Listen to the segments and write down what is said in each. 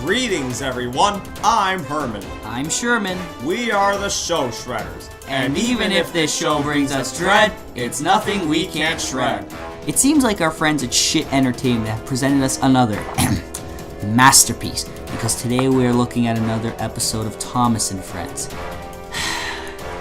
Greetings, everyone. I'm Herman. I'm Sherman. We are the Show Shredders. And even if this show brings us dread, it's nothing we can't shred. It seems like our friends at Shit Entertainment have presented us another masterpiece, because today we are looking at another episode of Thomas and Friends.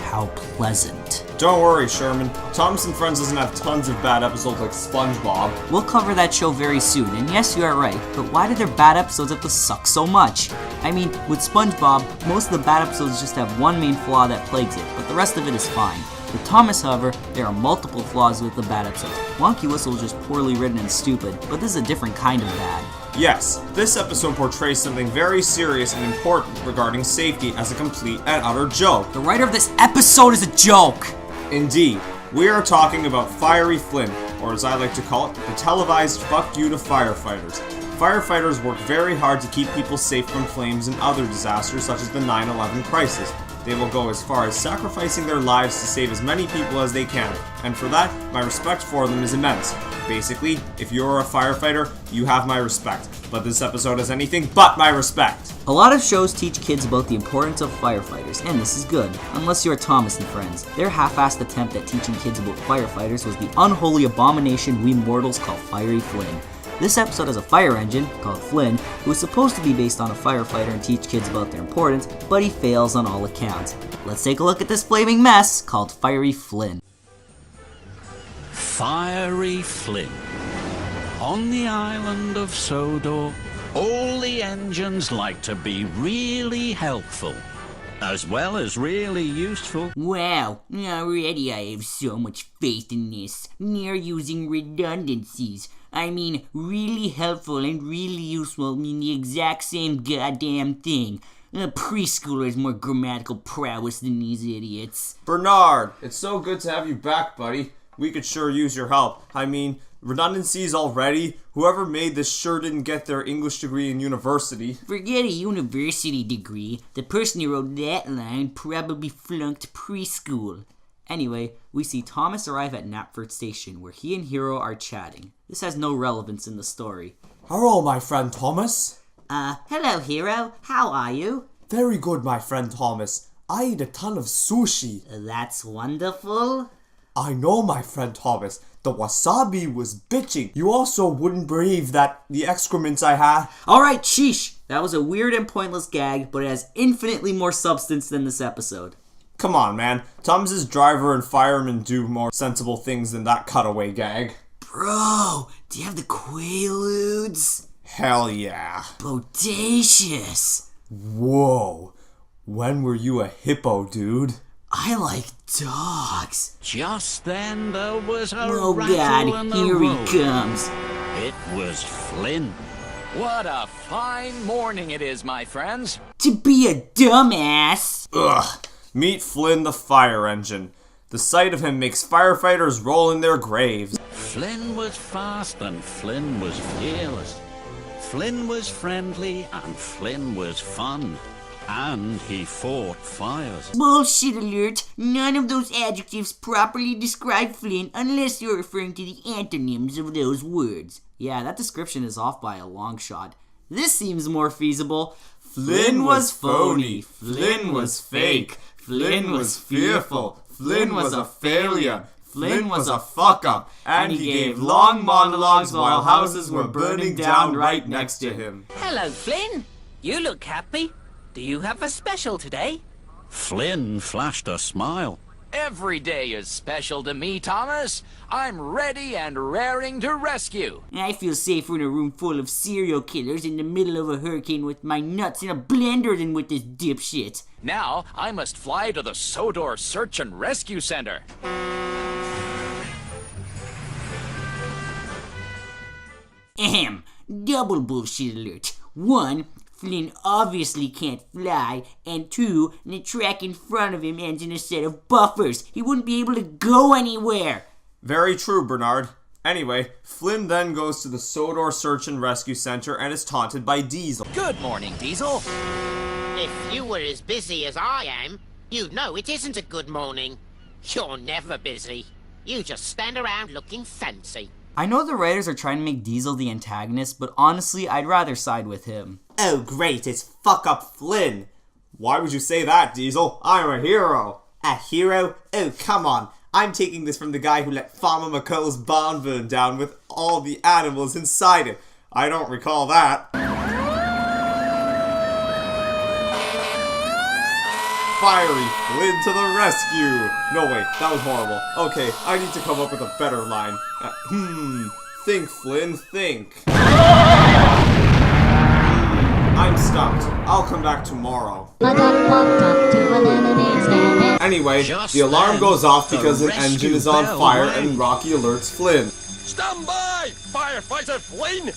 How pleasant. Don't worry, Sherman. Thomas and Friends doesn't have tons of bad episodes like SpongeBob. We'll cover that show very soon, and yes, you are right, but why do their bad episodes have to suck so much? I mean, with SpongeBob, most of the bad episodes just have one main flaw that plagues it, but the rest of it is fine. With Thomas, however, there are multiple flaws with the bad episodes. Wonky Whistle is just poorly written and stupid, but this is a different kind of bad. Yes, this episode portrays something very serious and important regarding safety as a complete and utter joke. The writer of this episode is a joke! Indeed, we are talking about Fiery Flynn, or as I like to call it, the televised fuck you to firefighters. Firefighters work very hard to keep people safe from flames and other disasters such as the 9/11 crisis. They will go as far as sacrificing their lives to save as many people as they can, and for that, my respect for them is immense. Basically, if you're a firefighter, you have my respect, but this episode has anything but my respect. A lot of shows teach kids about the importance of firefighters, and this is good, unless you're Thomas and Friends. Their half-assed attempt at teaching kids about firefighters was the unholy abomination we mortals call Fiery Flynn. This episode has a fire engine, called Flynn, who is supposed to be based on a firefighter and teach kids about their importance, but he fails on all accounts. Let's take a look at this flaming mess called Fiery Flynn. Fiery Flynn. On the island of Sodor, all the engines like to be really helpful, as well as really useful. Wow, already I have so much faith in this. They're using redundancies. I mean, really helpful and really useful mean the exact same goddamn thing. A preschooler has more grammatical prowess than these idiots. Bernard, it's so good to have you back, buddy. We could sure use your help. I mean, redundancies already? Whoever made this sure didn't get their English degree in university. Forget a university degree. The person who wrote that line probably flunked preschool. Anyway, we see Thomas arrive at Knapford Station, where he and Hero are chatting. This has no relevance in the story. Hello, my friend Thomas. Hello, Hero. How are you? Very good, my friend Thomas. I eat a ton of sushi. That's wonderful. I know, my friend Thomas. The wasabi was bitching. You also wouldn't believe that the excrements I had. Alright, sheesh! That was a weird and pointless gag, but it has infinitely more substance than this episode. Come on, man. Thomas's driver and fireman do more sensible things than that cutaway gag. Bro, do you have the Quaaludes? Hell yeah. Bodacious. Whoa. When were you a hippo, dude? I like dogs. Just then there was a Oh rattle God, and a here roll. he comes. It was Flynn. What a fine morning it is, my friends. To be a dumbass. Ugh. Meet Flynn the fire engine. The sight of him makes firefighters roll in their graves. Flynn was fast and Flynn was fearless. Flynn was friendly and Flynn was fun. And he fought fires. Bullshit alert. None of those adjectives properly describe Flynn unless you're referring to the antonyms of those words. Yeah, that description is off by a long shot. This seems more feasible. Flynn was phony. Flynn was fake. Flynn was fearful. Flynn was a failure. Flynn was a fuck-up. And he gave long monologues while houses were burning down right next to him. Hello, Flynn. You look happy. Do you have a special today? Flynn flashed a smile. Every day is special to me, Thomas. I'm ready and raring to rescue. I feel safer in a room full of serial killers in the middle of a hurricane with my nuts in a blender than with this dipshit. Now, I must fly to the Sodor Search and Rescue Center. Ahem. Double bullshit alert. 1. Flynn obviously can't fly, and 2. The track in front of him ends in a set of buffers. He wouldn't be able to go anywhere. Very true, Bernard. Anyway, Flynn then goes to the Sodor Search and Rescue Center and is taunted by Diesel. Good morning, Diesel. If you were as busy as I am, you'd know it isn't a good morning. You're never busy. You just stand around looking fancy. I know the writers are trying to make Diesel the antagonist, but honestly, I'd rather side with him. Oh great, it's fuck up Flynn. Why would you say that, Diesel? I'm a hero. A hero? Oh come on. I'm taking this from the guy who let Farmer McColl's barn burn down with all the animals inside it. I don't recall that. Fiery Flynn to the rescue! No wait, that was horrible. Okay, I need to come up with a better line. Think Flynn, think. I'm stumped. I'll come back tomorrow. Anyway, Just the alarm then, goes off the because an rescue engine is on bell fire rang. and Rocky alerts Flynn. Stand by, Firefighter Flynn!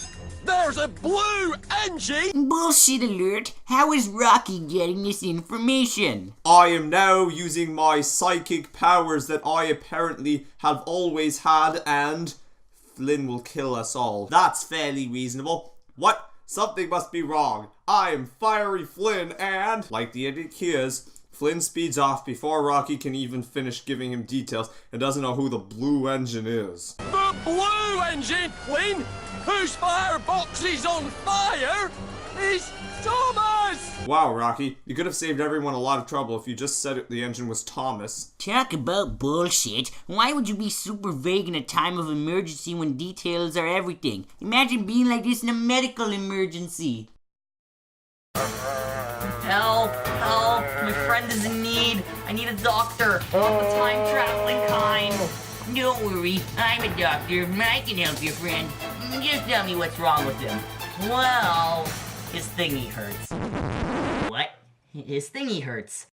There's a blue engine! Bullshit alert. How is Rocky getting this information? I am now using my psychic powers that I apparently have always had, and Flynn will kill us all. That's fairly reasonable. What? Something must be wrong. I am Fiery Flynn and, like the idiot he is, Flynn speeds off before Rocky can even finish giving him details and doesn't know who the blue engine is. The blue engine, Flynn! Whose firebox is on fire is Thomas! Wow, Rocky, you could have saved everyone a lot of trouble if you just said the engine was Thomas. Talk about bullshit. Why would you be super vague in a time of emergency when details are everything? Imagine being like this in a medical emergency. Help! Help! My friend is in need. I need a doctor. Not the time traveling kind. Don't worry, I'm a doctor. I can help your friend. Just tell me what's wrong with him. Well, his thingy hurts. What? His thingy hurts.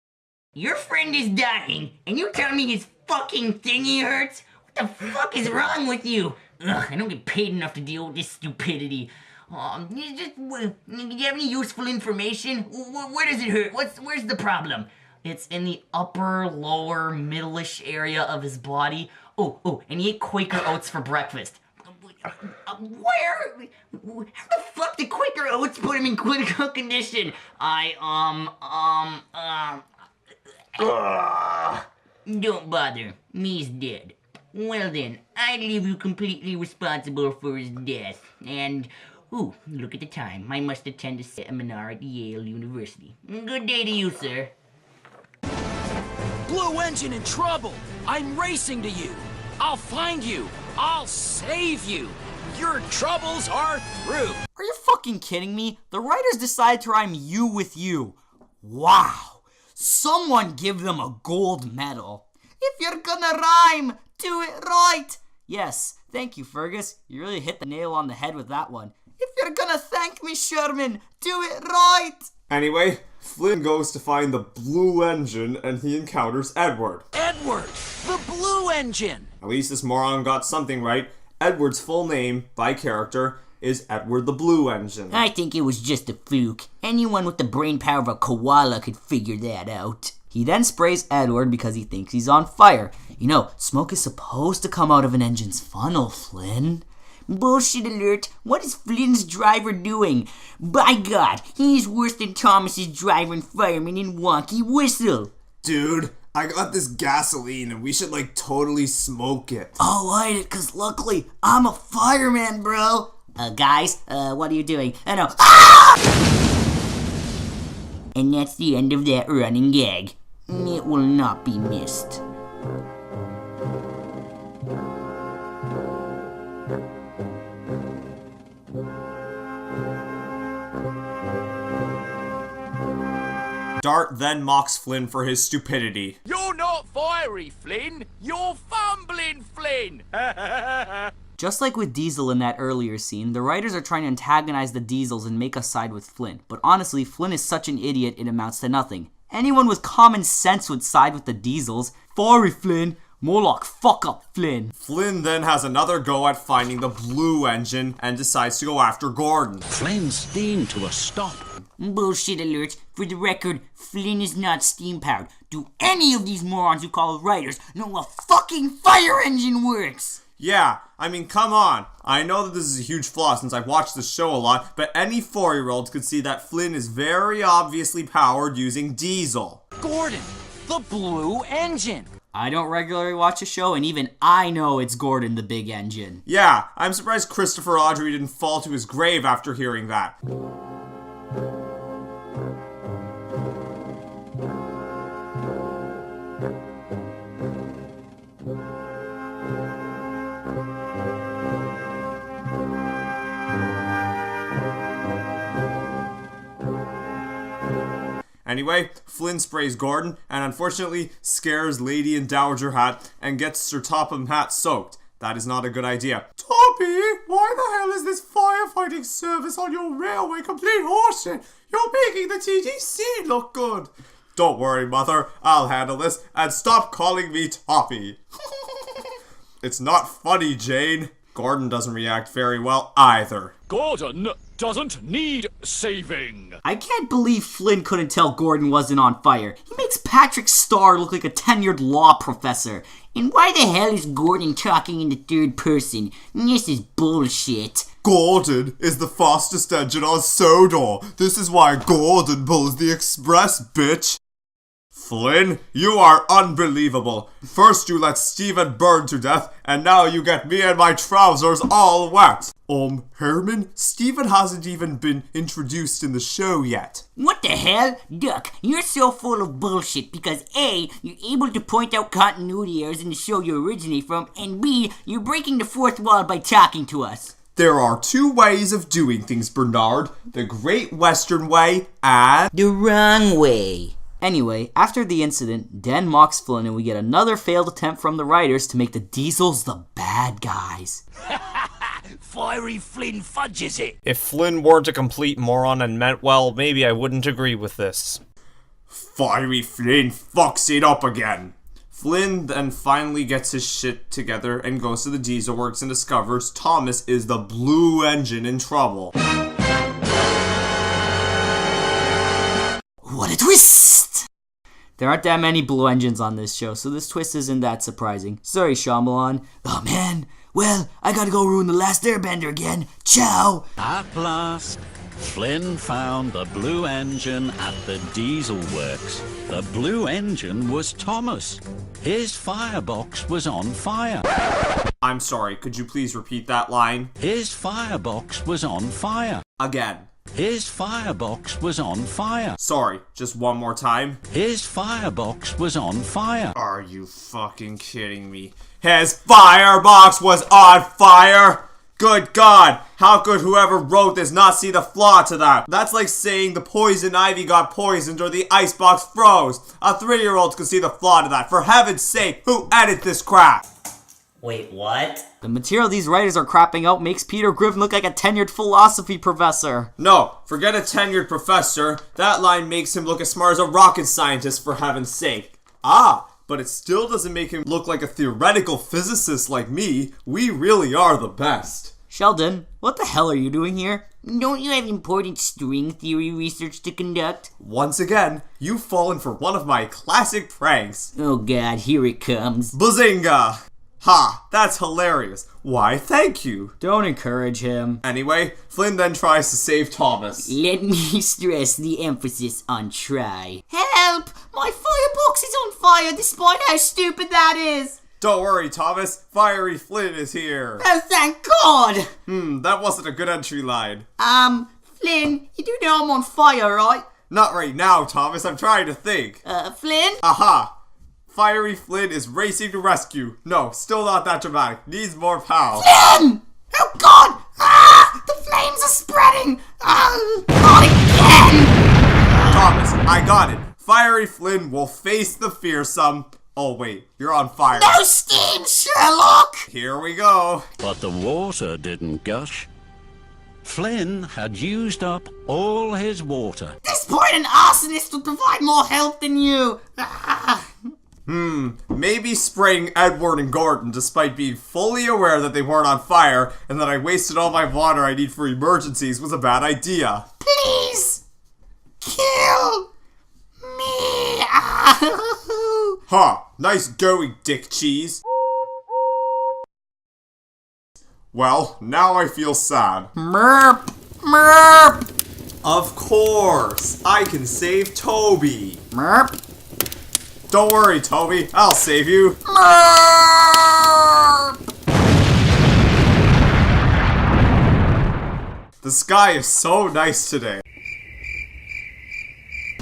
Your friend is dying, and you tell me his fucking thingy hurts? What the fuck is wrong with you? Ugh, I don't get paid enough to deal with this stupidity. Do you have any useful information? Where does it hurt? Where's the problem? It's in the upper, lower, middle-ish area of his body. Oh, and he ate Quaker Oats for breakfast. Where? How the fuck did Quaker Oats put him in critical condition? Don't bother. Me's dead. Well then, I leave you completely responsible for his death. And, look at the time. I must attend a seminar at Yale University. Good day to you, sir. Blue engine in trouble! I'm racing to you! I'll find you! I'll save you! Your troubles are through! Are you fucking kidding me? The writers decided to rhyme you with you. Wow. Someone give them a gold medal. If you're gonna rhyme, do it right. Yes, thank you, Fergus. You really hit the nail on the head with that one. If you're gonna thank me, Sherman, do it right. Anyway, Flynn goes to find the blue engine and he encounters Edward. Edward! The blue engine! At least this moron got something right. Edward's full name, by character, is Edward the Blue Engine. I think it was just a fluke. Anyone with the brain power of a koala could figure that out. He then sprays Edward because he thinks he's on fire. You know, smoke is supposed to come out of an engine's funnel, Flynn. Bullshit alert. What is Flynn's driver doing? By God, he's worse than Thomas's driver and fireman in Wonky Whistle. Dude, I got this gasoline and we should totally smoke it. I'll light it because luckily I'm a fireman, bro. Guys, what are you doing? No. And that's the end of that running gag. It will not be missed. Dart then mocks Flynn for his stupidity. You're not fiery, Flynn. You're fumbling, Flynn. Just like with Diesel in that earlier scene, the writers are trying to antagonize the Diesels and make us side with Flynn. But honestly, Flynn is such an idiot it amounts to nothing. Anyone with common sense would side with the Diesels. Fiery Flynn, more like fuck up Flynn. Flynn then has another go at finding the blue engine and decides to go after Gordon. Flynn steamed to a stop. Bullshit alert. For the record, Flynn is not steam-powered. Do any of these morons who call writers know a fucking fire engine works? Yeah, I mean, come on. I know that this is a huge flaw since I've watched the show a lot, but any 4-year-old could see that Flynn is very obviously powered using diesel. Gordon! The blue engine! I don't regularly watch a show, and even I know it's Gordon the Big Engine. Yeah, I'm surprised Christopher Audrey didn't fall to his grave after hearing that. Anyway, Flynn sprays Gordon and unfortunately scares Lady in Dowager Hat and gets her Topham hat soaked. That is not a good idea. Toby, why the hell is this firefighting service on your railway complete horseshit? You're making the TTC look good. Don't worry, Mother. I'll handle this. And stop calling me Toppy. It's not funny, Jane. Gordon doesn't react very well either. Gordon doesn't need saving. I can't believe Flynn couldn't tell Gordon wasn't on fire. He makes Patrick Starr look like a tenured law professor. And why the hell is Gordon talking in the third person? This is bullshit. Gordon is the fastest engine on Sodor. This is why Gordon pulls the express, bitch. Flynn, you are unbelievable. First you let Steven burn to death, and now you get me and my trousers all wet. Herman, Steven hasn't even been introduced in the show yet. What the hell? Duck, you're so full of bullshit because A, you're able to point out continuity errors in the show you originate from, and B, you're breaking the fourth wall by talking to us. There are two ways of doing things, Bernard. The Great Western Way and the wrong way. Anyway, after the incident, Den mocks Flynn and we get another failed attempt from the writers to make the Diesels the bad guys. Fiery Flynn fudges it. If Flynn weren't a complete moron and meant well, maybe I wouldn't agree with this. Fiery Flynn fucks it up again. Flynn then finally gets his shit together and goes to the Diesel Works and discovers Thomas is the blue engine in trouble. What a twist! There aren't that many blue engines on this show, so this twist isn't that surprising. Sorry, Shyamalan. Oh man, well, I gotta go ruin The Last Airbender again. Ciao! At last, Flynn found the blue engine at the Diesel Works. The blue engine was Thomas. His firebox was on fire. I'm sorry, could you please repeat that line? His firebox was on fire. Again. His firebox was on fire. Sorry, just one more time. His firebox was on fire. Are you fucking kidding me? His firebox was on fire? Good God, how could whoever wrote this not see the flaw to that? That's like saying the poison ivy got poisoned or the icebox froze. A 3-year-old could see the flaw to that. For heaven's sake, who edited this crap? Wait, what? The material these writers are crapping out makes Peter Griffin look like a tenured philosophy professor. No, forget a tenured professor. That line makes him look as smart as a rocket scientist, for heaven's sake. But it still doesn't make him look like a theoretical physicist like me. We really are the best. Sheldon, what the hell are you doing here? Don't you have important string theory research to conduct? Once again, you've fallen for one of my classic pranks. Oh God, here it comes. Bazinga! Ha, that's hilarious. Why, thank you. Don't encourage him. Anyway, Flynn then tries to save Thomas. Let me stress the emphasis on try. Help! My firebox is on fire despite how stupid that is! Don't worry, Thomas. Fiery Flynn is here. Oh, thank God! That wasn't a good entry line. Flynn, you do know I'm on fire, right? Not right now, Thomas. I'm trying to think. Flynn? Aha! Fiery Flynn is racing to rescue. No, still not that dramatic. Needs more power. Flynn! Oh God! Ah! The flames are spreading! Not again! Thomas, I got it. Fiery Flynn will face the fearsome... Oh wait, you're on fire. No steam, Sherlock! Here we go. But the water didn't gush. Flynn had used up all his water. At this point, an arsonist would provide more help than you. Maybe spraying Edward and Gordon despite being fully aware that they weren't on fire and that I wasted all my water I need for emergencies was a bad idea. Please! Kill me! Huh, nice going, Dick Cheese. Well, now I feel sad. Merp! Merp! Of course, I can save Toby. Merp! Don't worry, Toby, I'll save you. The sky is so nice today.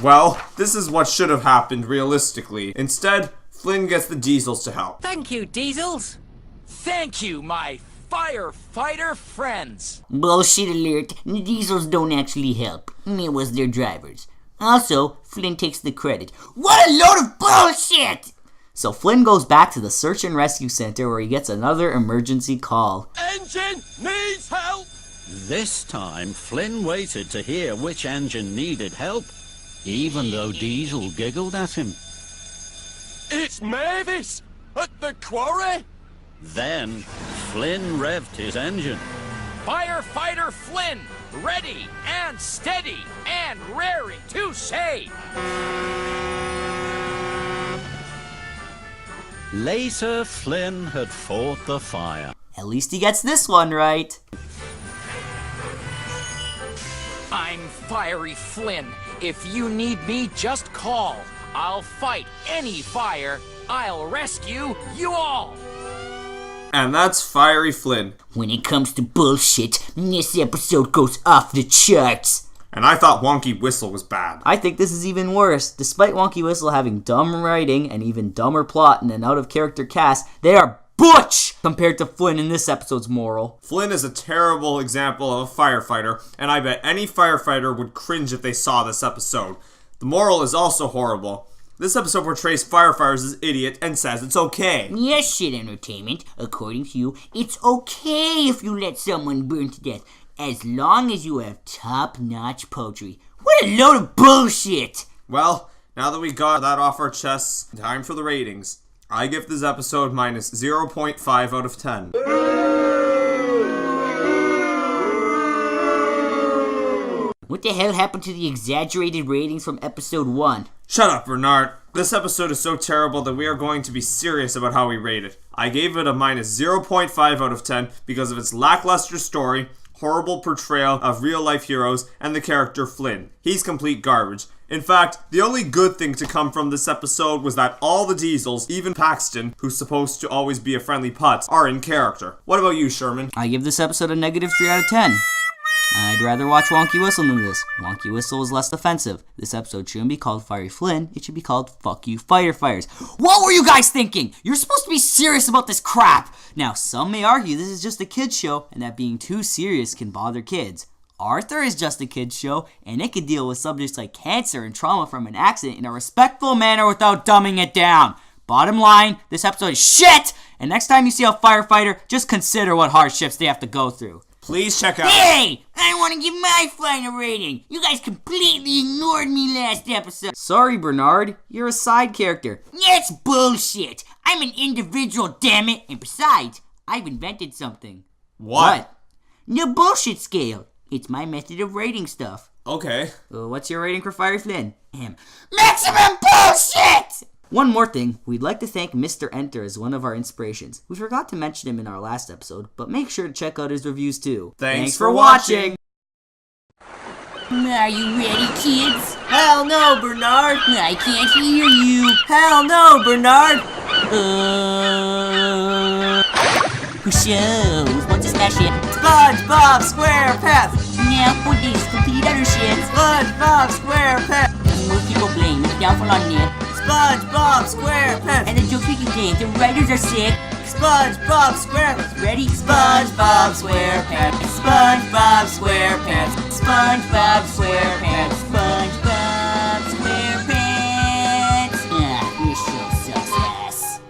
Well, this is what should have happened realistically. Instead, Flynn gets the Diesels to help. Thank you, Diesels. Thank you, my firefighter friends. Bullshit alert. The Diesels don't actually help. It was their drivers. Also, Flynn takes the credit. What a load of bullshit! So Flynn goes back to the search and rescue center where he gets another emergency call. Engine needs help! This time, Flynn waited to hear which engine needed help, even though Diesel giggled at him. It's Mavis! At the quarry! Then, Flynn revved his engine. Firefighter Flynn, ready and steady and raring to save. Later, Flynn had fought the fire. At least he gets this one right. I'm Fiery Flynn. If you need me, just call. I'll fight any fire. I'll rescue you all. And that's Fiery Flynn. When it comes to bullshit, this episode goes off the charts. And I thought Wonky Whistle was bad. I think this is even worse. Despite Wonky Whistle having dumb writing and even dumber plot and an out-of-character cast, they are butch compared to Flynn in this episode's moral. Flynn is a terrible example of a firefighter, and I bet any firefighter would cringe if they saw this episode. The moral is also horrible. This episode portrays firefighters as idiots and says it's okay. Yes, shit entertainment. According to you, it's okay if you let someone burn to death, as long as you have top-notch poetry. What a load of bullshit! Well, now that we got that off our chests, time for the ratings. I give this episode minus 0.5 out of 10. What the hell happened to the exaggerated ratings from episode 1? Shut up, Bernard. This episode is so terrible that we are going to be serious about how we rate it. I gave it a minus 0.5 out of 10 because of its lackluster story, horrible portrayal of real-life heroes, and the character Flynn. He's complete garbage. In fact, the only good thing to come from this episode was that all the Diesels, even Paxton, who's supposed to always be a friendly putz, are in character. What about you, Sherman? I give this episode a negative 3 out of 10. I'd rather watch Wonky Whistle than this. Wonky Whistle is less offensive. This episode shouldn't be called Fiery Flynn. It should be called Fuck You Firefighters. What were you guys thinking? You're supposed to be serious about this crap. Now, some may argue this is just a kid's show and that being too serious can bother kids. Arthur is just a kid's show and it can deal with subjects like cancer and trauma from an accident in a respectful manner without dumbing it down. Bottom line, this episode is shit! And next time you see a firefighter, just consider what hardships they have to go through. Please check out... Hey! I want to give my final rating. You guys completely ignored me last episode. Sorry, Bernard. You're a side character. That's bullshit. I'm an individual, damn it. And besides, I've invented something. What? The bullshit scale. It's my method of rating stuff. Okay. What's your rating for Fiery Flynn? Maximum bullshit! One more thing, we'd like to thank Mr. Enter as one of our inspirations. We forgot to mention him in our last episode, but make sure to check out his reviews too. Thanks for watching! Are you ready, kids? Hell no, Bernard! I can't hear you. Hell no, Bernard! Who shows? What's a smash hit? SpongeBob SquarePants! Now for this complete other shit. SpongeBob SquarePants! Most people blame the downfall on Nip. SpongeBob SquarePants! And the jokes we contain, the writers are sick. SpongeBob SquarePants! Ready? SpongeBob SquarePants! SpongeBob SquarePants! SpongeBob SquarePants. SpongeBob SquarePants. Ah, this show sucks ass.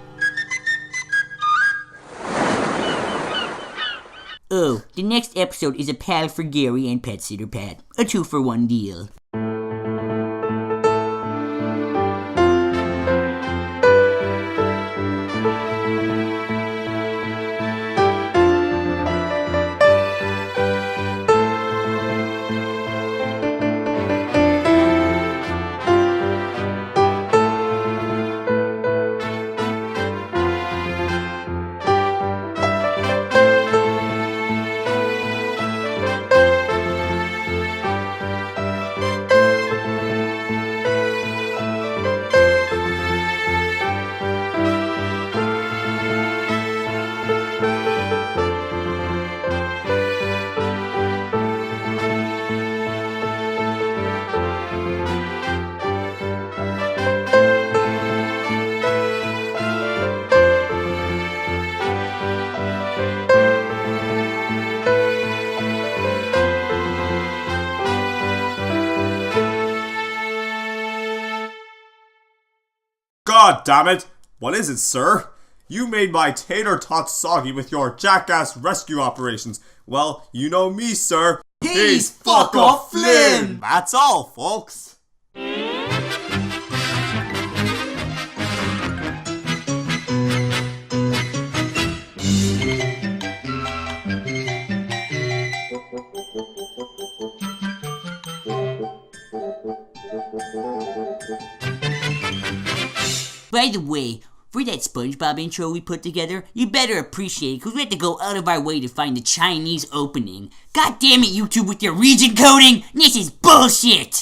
Oh, the next episode is a pal for Gary and Pet Sitter Pat. A 2-for-1 deal. God damn it! What is it, sir? You made my tater tots soggy with your jackass rescue operations. Well, you know me, sir. He's fuck off Flynn! That's all, folks. By the way, for that SpongeBob intro we put together, you better appreciate it because we had to go out of our way to find the Chinese opening. God damn it, YouTube, with your region coding! This is bullshit!